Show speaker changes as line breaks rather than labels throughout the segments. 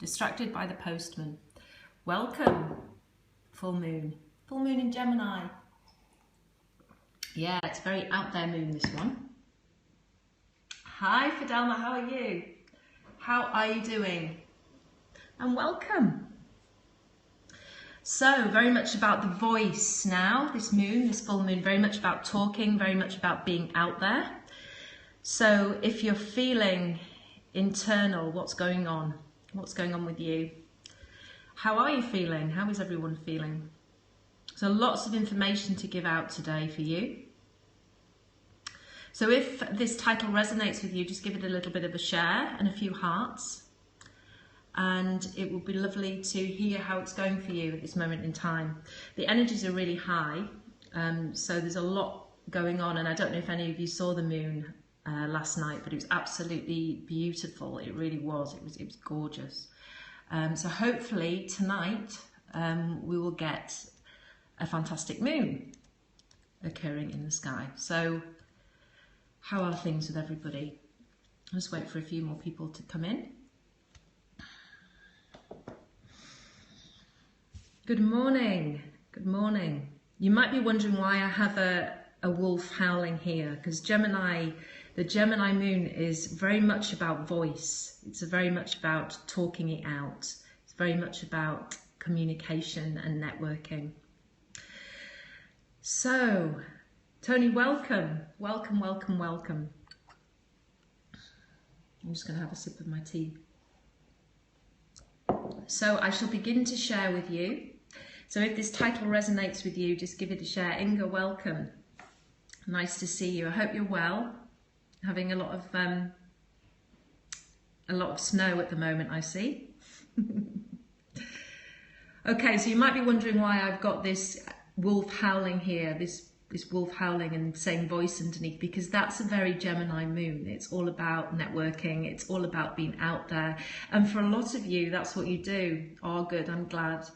Distracted by the postman. Welcome, full moon. Full moon in Gemini. Yeah, it's very out there moon, this one. Hi, Fidelma, how are you? How are you doing? And welcome. So, very much about the voice now, this moon, this full moon, very much about talking, very much about being out there. So, if you're feeling internal, what's going on? What's going on with you? How are you feeling? How is everyone feeling? So lots of information to give out today for you. So if this title resonates with you, just give it a little bit of a share and a few hearts. And it will be lovely to hear how it's going for you at this moment in time. The energies are really high, so there's a lot going on. And I don't know if any of you saw the moon last night, but it was absolutely beautiful. It really was. It was gorgeous. So hopefully tonight we will get a fantastic moon occurring in the sky. So how are things with everybody? I'll just wait for a few more people to come in. Good morning. Good morning. You might be wondering why I have a wolf howling here, because Gemini, the Gemini moon is very much about voice. It's very much about talking it out. It's very much about communication and networking. So, Tony, welcome. Welcome, welcome, welcome. I'm just going to have a sip of my tea. So I shall begin to share with you. So if this title resonates with you, just give it a share. Inga, welcome. Nice to see you. I hope you're well. Having a lot of snow at the moment, I see. Okay, so you might be wondering why I've got this wolf howling here, this wolf howling and same voice underneath, because that's a very Gemini moon. It's all about networking. It's all about being out there. And for a lot of you, that's what you do. Oh, good. I'm glad.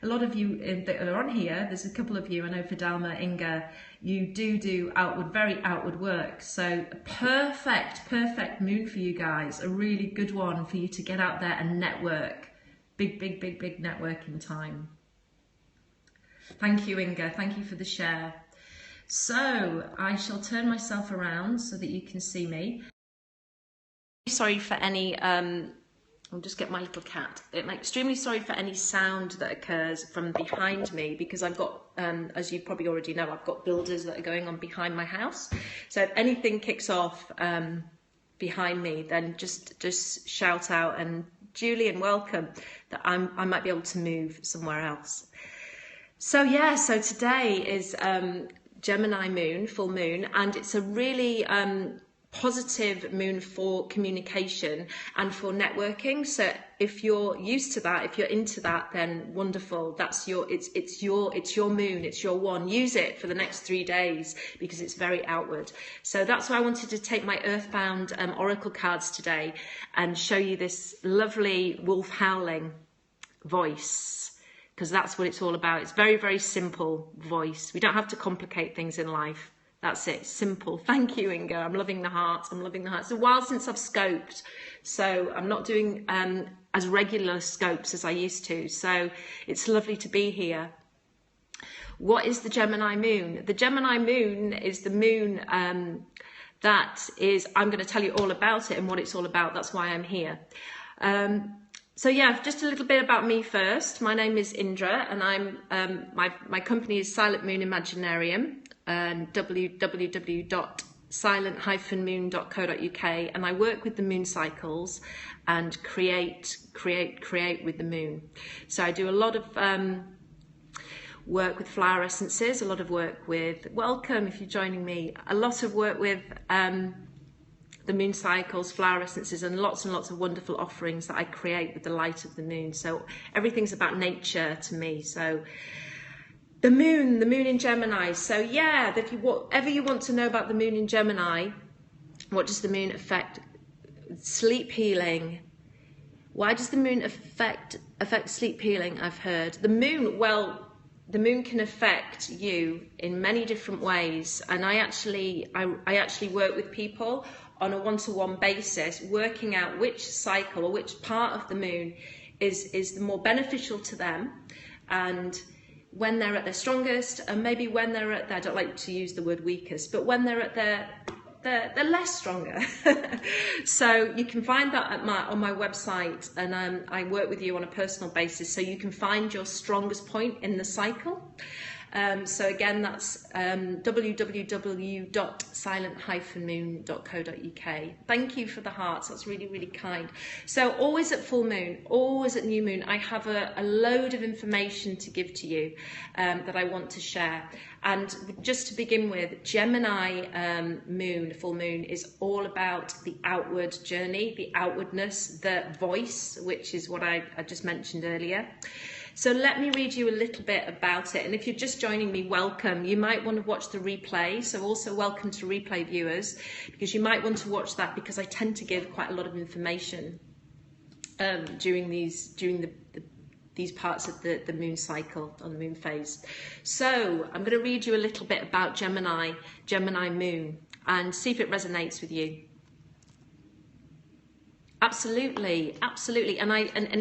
A lot of you that are on here, there's a couple of you, I know Fidelma, Inga, you do outward, very outward work. So a perfect moon for you guys, a really good one for you to get out there and network. Big networking time. Thank you, Inga. Thank you for the share. So I shall turn myself around so that you can see me. Sorry for any, I'll just get my little cat. I'm extremely sorry for any sound that occurs from behind me, because I've got, as you probably already know, I've got builders that are going on behind my house. So if anything kicks off behind me, then just shout out. And Julian, welcome. That I might be able to move somewhere else. So yeah, so today is Gemini moon, full moon, and it's a really positive moon for communication and for networking. So if you're used to that, if you're into that, then wonderful. That's it's your moon, it's your one. Use it for the next 3 days because it's very outward. So that's why I wanted to take my Earthbound oracle cards today and show you this lovely wolf howling voice, because that's what it's all about. It's very simple voice. We don't have to complicate things in life. That's it, simple. Thank you, Inga. I'm loving the heart. I'm loving the heart. It's a while since I've scoped, so I'm not doing as regular scopes as I used to. So it's lovely to be here. What is the Gemini moon? The Gemini moon is the moon that is, I'm going to tell you all about it and what it's all about. That's why I'm here. So yeah, just a little bit about me first. My name is Indra, and I'm my company is Silent Moon Imaginarium, and www.silent-moon.co.uk, and I work with the moon cycles and create with the moon. So I do a lot of work with flower essences, a lot of work with, welcome if you're joining me, a lot of work with the moon cycles, flower essences, and lots of wonderful offerings that I create with the light of the moon. So everything's about nature to me. So the moon in Gemini. So yeah, if you, whatever you want to know about the moon in Gemini, what does the moon affect? Sleep healing. Why does the moon affect sleep healing? I've heard the moon. Well, the moon can affect you in many different ways, and I actually work with people
on a one-to-one basis, working out which cycle or which part of the moon is the more beneficial to them, and when they're at their strongest, and maybe when they're at their, I don't like to use the word weakest, but when they're at they're less stronger. So you can find that on my website, and I work with you on a personal basis, so you can find your strongest point in the cycle. So again, that's www.silent-moon.co.uk. Thank you for the hearts, that's really, really kind. So always at full moon, always at new moon, I have a load of information to give to you that I want to share. And just to begin with, Gemini moon, full moon, is all about the outward journey, the outwardness, the voice, which is what I just mentioned earlier. So let me read you a little bit about it. And if you're just joining me, welcome. You might want to watch the replay. So also welcome to replay viewers, because you might want to watch that, because I tend to give quite a lot of information during these parts of the moon cycle, on the moon phase. So I'm going to read you a little bit about Gemini moon, and see if it resonates with you. Absolutely, absolutely. And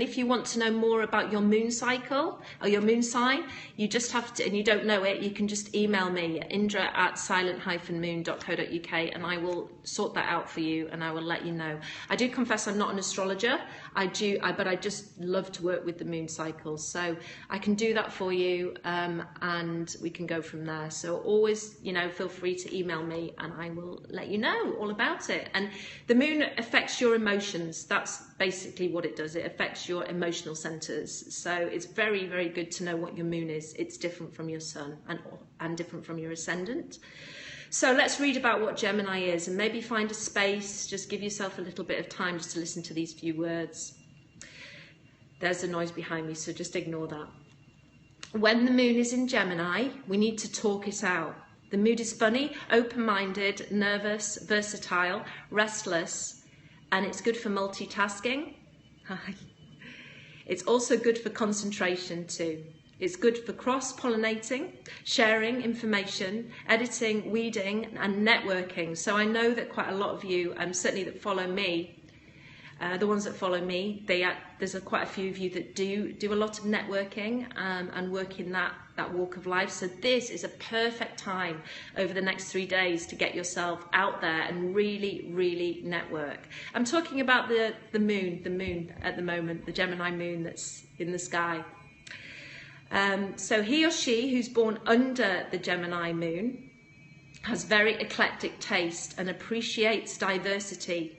if you want to know more about your moon cycle or your moon sign, you just have to, and you don't know it, you can just email me at indra@silent-moon.co.uk, and I will sort that out for you, and I will let you know. I do confess I'm not an astrologer. But I just love to work with the moon cycles, so I can do that for you, and we can go from there. So always, feel free to email me, and I will let you know all about it. And the moon affects your emotions. That's basically what it does. It affects your emotional centers. So it's very, very good to know what your moon is. It's different from your sun and different from your ascendant. So let's read about what Gemini is, and maybe find a space, just give yourself a little bit of time just to listen to these few words. There's a noise behind me, so just ignore that. When the moon is in Gemini, we need to talk it out. The mood is funny, open-minded, nervous, versatile, restless, and it's good for multitasking. It's also good for concentration too. It's good for cross-pollinating, sharing information, editing, weeding, and networking. So I know that quite a lot of you, certainly that follow me, the ones that follow me, there's quite a few of you that do a lot of networking and work in that walk of life. So this is a perfect time over the next 3 days to get yourself out there and really, really network. I'm talking about the moon at the moment, the Gemini moon that's in the sky. So he or she who's born under the Gemini moon has very eclectic taste and appreciates diversity,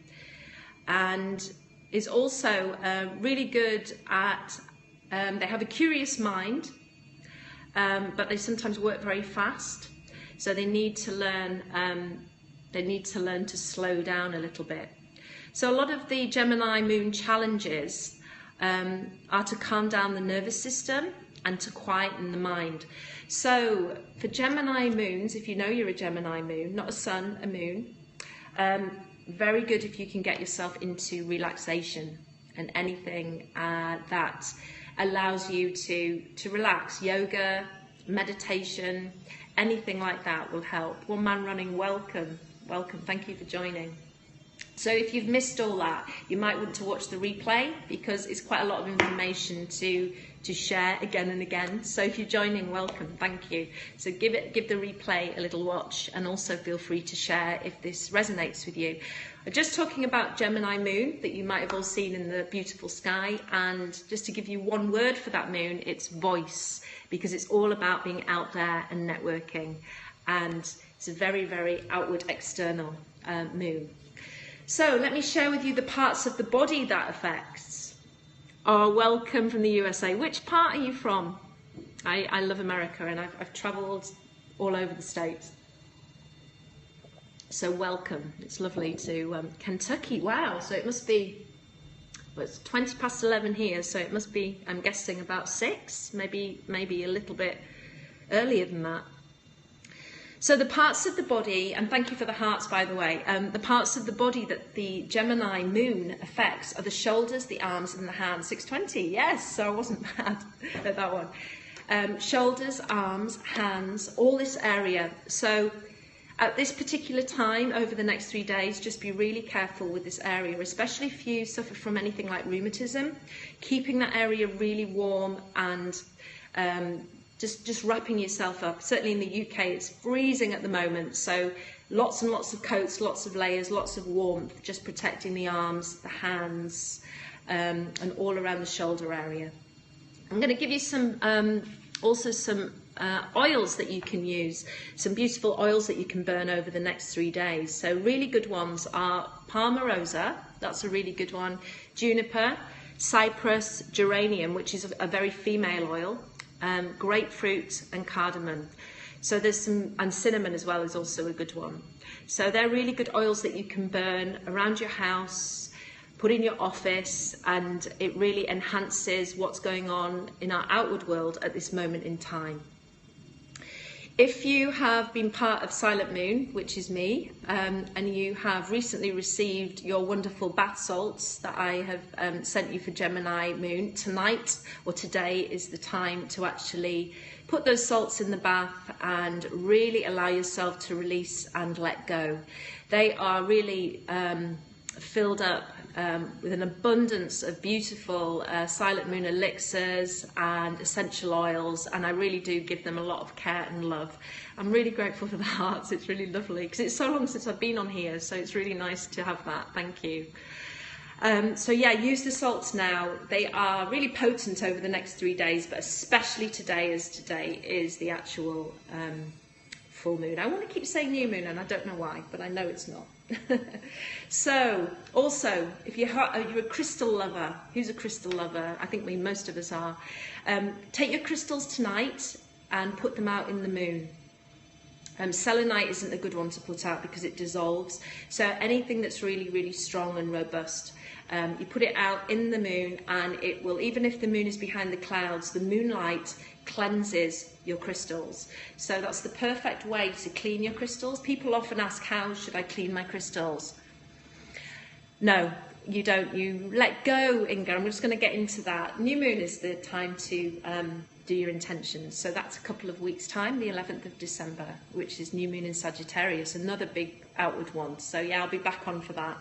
and is also really good at, they have a curious mind, but they sometimes work very fast, so they need to learn to slow down a little bit. So a lot of the Gemini moon challenges are to calm down the nervous system and to quieten the mind. So for Gemini moons, if you know you're a Gemini moon, not a sun, a moon, very good if you can get yourself into relaxation and anything that allows you to relax. Yoga, meditation, anything like that will help. One man running, welcome, thank you for joining. So if you've missed all that, you might want to watch the replay, because it's quite a lot of information to share again and again. So if you're joining, welcome, thank you. So give the replay a little watch, and also feel free to share if this resonates with you. I'm just talking about Gemini moon that you might have all seen in the beautiful sky, and just to give you one word for that moon, it's voice, because it's all about being out there and networking, and it's a very, very outward, external moon. So let me share with you the parts of the body that affects. Oh, welcome from the USA. Which part are you from? I love America, and I've travelled all over the States. So welcome. It's lovely to Kentucky. Wow. So it must be, well, it's 20 past 11 here, so it must be, I'm guessing, about 6, maybe a little bit earlier than that. So the parts of the body, and thank you for the hearts, by the way, the parts of the body that the Gemini moon affects are the shoulders, the arms, and the hands. 620, yes, so I wasn't bad at that one. Shoulders, arms, hands, all this area. So At this particular time, over the next 3 days, just be really careful with this area, especially if you suffer from anything like rheumatism. Keeping that area really warm and just wrapping yourself up. Certainly in the UK, it's freezing at the moment, so lots and lots of coats, lots of layers, lots of warmth, just protecting the arms, the hands, and all around the shoulder area. I'm going to give you some also some oils that you can use, some beautiful oils that you can burn over the next 3 days. So really good ones are Palmarosa, that's a really good one, juniper, cypress, geranium, which is a very female oil, grapefruit and cardamom. So there's some, and cinnamon as well is also a good one. So they're really good oils that you can burn around your house, put in your office, and it really enhances what's going on in our outward world at this moment in time. If you have been part of Silent Moon, which is me, and you have recently received your wonderful bath salts that I have sent you for Gemini Moon, tonight or today is the time to actually put those salts in the bath and really allow yourself to release and let go. They are really filled up with an abundance of beautiful Silent Moon elixirs and essential oils, and I really do give them a lot of care and love. I'm really grateful for the hearts. It's really lovely because it's so long since I've been on here, so it's really nice to have that. Thank you. So yeah, use the salts now. They are really potent over the next 3 days, but especially today, as today is the actual full moon. I want to keep saying new moon, and I don't know why, but I know it's not. So, also, if you're a crystal lover, who's a crystal lover? I think most of us are. Take your crystals tonight and put them out in the moon. Selenite isn't a good one to put out because it dissolves. So anything that's really, really strong and robust, you put it out in the moon, and it will, even if the moon is behind the clouds, the moonlight cleanses your crystals. So that's the perfect way to clean your crystals. People often ask, how should I clean my crystals? No, you don't. You let go, Inga. I'm just going to get into that. New moon is the time to do your intentions. So that's a couple of weeks' time, the 11th of December, which is new moon in Sagittarius, another big outward one. So yeah, I'll be back on for that.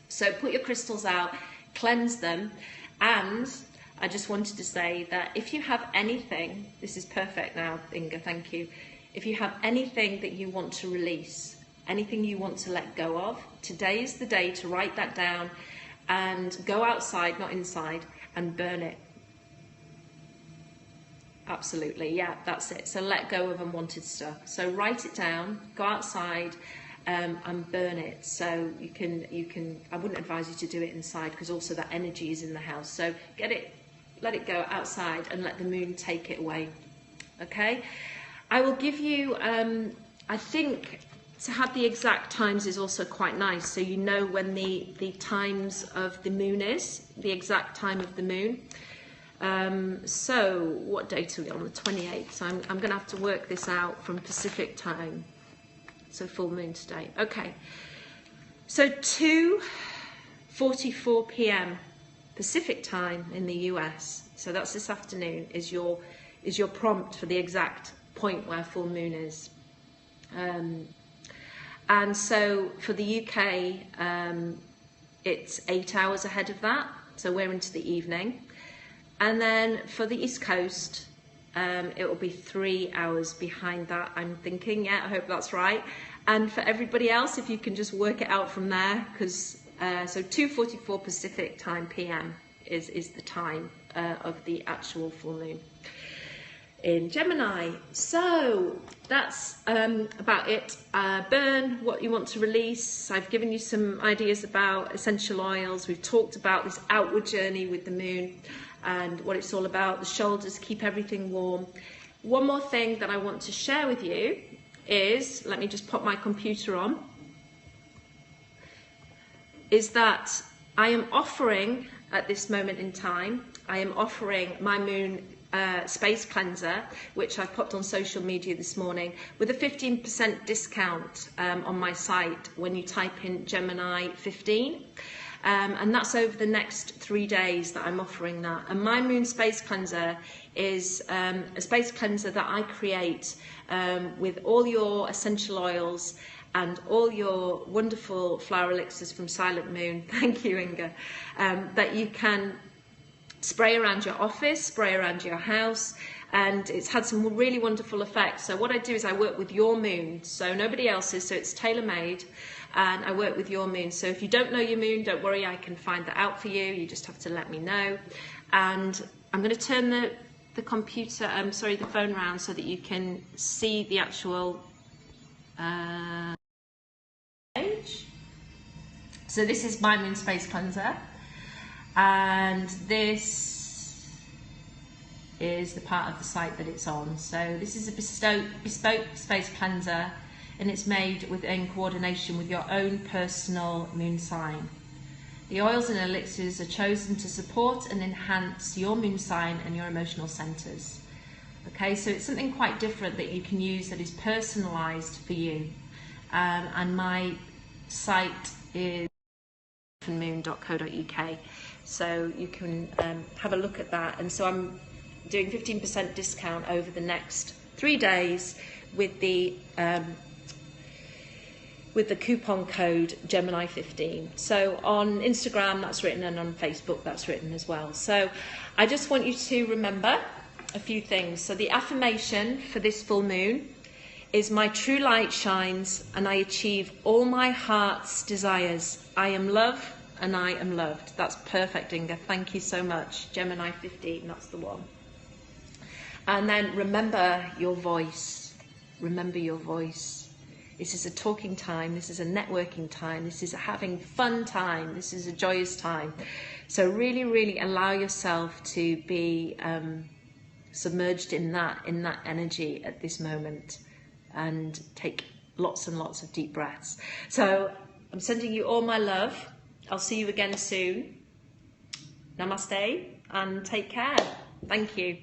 So put your crystals out, cleanse them, and I just wanted to say that if you have anything, this is perfect now, Inga, thank you. If you have anything that you want to release, anything you want to let go of, today is the day to write that down and go outside, not inside, and burn it. Absolutely, yeah, that's it. So let go of unwanted stuff. So write it down, go outside, and burn it. So you can. I wouldn't advise you to do it inside because also that energy is in the house. So let it go outside and let the moon take it away. Okay, I will give you. I think to have the exact times is also quite nice, so you know when the times of the moon is, the exact time of the moon. So what date are we on? The 28th. So I'm going to have to work this out from Pacific time. So full moon today. Okay. So 2:44 p.m. Pacific time in the US. So that's this afternoon. Is your prompt for the exact point where full moon is. And so for the UK, it's 8 hours ahead of that. So we're into the evening. And then for the East Coast, it will be 3 hours behind that, I'm thinking. Yeah, I hope that's right. And for everybody else, if you can just work it out from there, because so 2:44 Pacific time PM is the time of the actual full moon in Gemini. So that's about it. Burn what you want to release. I've given you some ideas about essential oils. We've talked about this outward journey with the moon and what it's all about. The shoulders, keep everything warm. One more thing that I want to share with you is, let me just pop my computer on, is that I am offering at this moment in time, I am offering my moon space cleanser, which I've popped on social media this morning, with a 15% discount on my site when you type in Gemini 15. And that's over the next 3 days that I'm offering that. And my Moon Space Cleanser is a space cleanser that I create with all your essential oils and all your wonderful flower elixirs from Silent Moon. Thank you, Inga. That you can spray around your office, spray around your house, and it's had some really wonderful effects. So what I do is I work with your moon, so nobody else's, so it's tailor-made, and I work with your moon. So if you don't know your moon, don't worry, I can find that out for you. You just have to let me know. And I'm going to turn the computer, the phone around so that you can see the actual page. So this is my Moon Space Cleanser, and this is the part of the site that it's on. So this is a bespoke space cleanser, and it's made in coordination with your own personal moon sign. The oils and elixirs are chosen to support and enhance your moon sign and your emotional centers. Okay, so it's something quite different that you can use that is personalized for you. And my site is moon.co.uk, so you can have a look at that. And so I'm doing 15% discount over the next 3 days with the coupon code Gemini 15. So on Instagram that's written, and on Facebook that's written as well. So I just want you to remember a few things. So the affirmation for this full moon is: my true light shines and I achieve all my heart's desires. I am love and I am loved. That's perfect, Inga. Thank you so much. Gemini 15, that's the one. And then remember your voice. Remember your voice. This is a talking time. This is a networking time. This is a having fun time. This is a joyous time. So really, really allow yourself to be submerged in that energy at this moment, and take lots and lots of deep breaths. So I'm sending you all my love. I'll see you again soon. Namaste and take care. Thank you.